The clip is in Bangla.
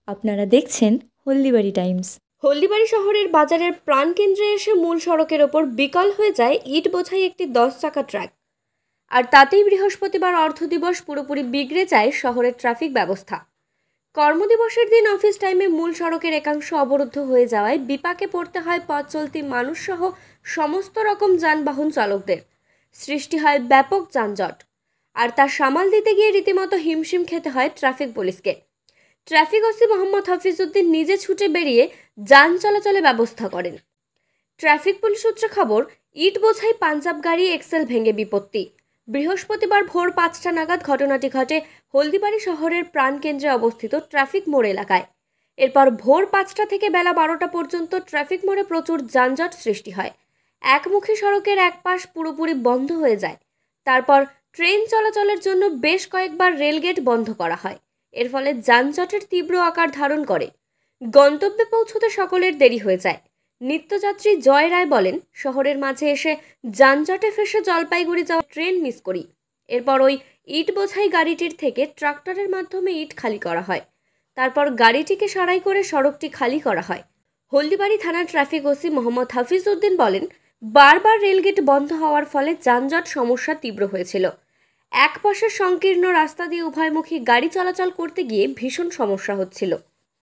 আপনারা দেখছেন হলদিবাড়ি টাইমস। হলদিবাড়ি শহরের বাজারের প্রাণকেন্দ্রে এসে মূল সড়কের ওপর বিকল হয়ে যায় ইট বোঝাই একটি 10 চাকা ট্রাক। আর তাতেই বৃহস্পতিবার অর্থ দিবস পুরোপুরি বিগড়ে যায় শহরের ট্রাফিক ব্যবস্থা। কর্মদিবসের দিন অফিস টাইমে মূল সড়কের একাংশ অবরুদ্ধ হয়ে যাওয়ায় বিপাকে পড়তে হয় পথ চলতি মানুষসহ সমস্ত রকম যানবাহন চালকদের। সৃষ্টি হয় ব্যাপক যানজট, আর তা সামাল দিতে গিয়ে রীতিমতো হিমশিম খেতে হয় ট্রাফিক পুলিশকে। ট্রাফিক ওসি মোহাম্মদ হাফিজউদ্দিন নিজে ছুটে বেরিয়ে যান চলাচলে ব্যবস্থা করেন। ট্রাফিক পুলিশ সূত্রে খবর, ইট বোঝাই পাঞ্জাব গাড়ি এক্সেল ভেঙে বিপত্তি। বৃহস্পতিবার ভোর 5টা নাগাদ ঘটনাটি ঘটে হলদিবাড়ি শহরের প্রাণকেন্দ্রে অবস্থিত ট্রাফিক মোড় এলাকায়। এরপর ভোর 5টা থেকে বেলা 12টা পর্যন্ত ট্রাফিক মোড়ে প্রচুর যানজট সৃষ্টি হয়। একমুখী সড়কের এক পাশ পুরোপুরি বন্ধ হয়ে যায়। তারপর ট্রেন চলাচলের জন্য বেশ কয়েকবার রেলগেট বন্ধ করা হয়। এর ফলে যানজটের তীব্র আকার ধারণ করে। গন্তব্যে পৌঁছতে সকলের দেরি হয়ে যায়। নিত্যযাত্রী জয় রায় বলেন, শহরের মাঝে এসে যানজটে ফেসে জলপাইগুড়ি যাওয়া ট্রেন মিস করি। এরপর ওই ইট বোঝাই গাড়িটির থেকে ট্রাক্টরের মাধ্যমে ইট খালি করা হয়। তারপর গাড়িটিকে সারাই করে সড়কটি খালি করা হয়। হলদিবাড়ি থানার ট্রাফিক ওসি মোহাম্মদ হাফিজউদ্দিন বলেন, বারবার রেলগেট বন্ধ হওয়ার ফলে যানজট সমস্যা তীব্র হয়েছিল। এক পাশের সংকীর্ণ রাস্তা দিয়ে উভয়মুখী গাড়ি চলাচল করতে গিয়ে ভীষণ সমস্যা হচ্ছিল।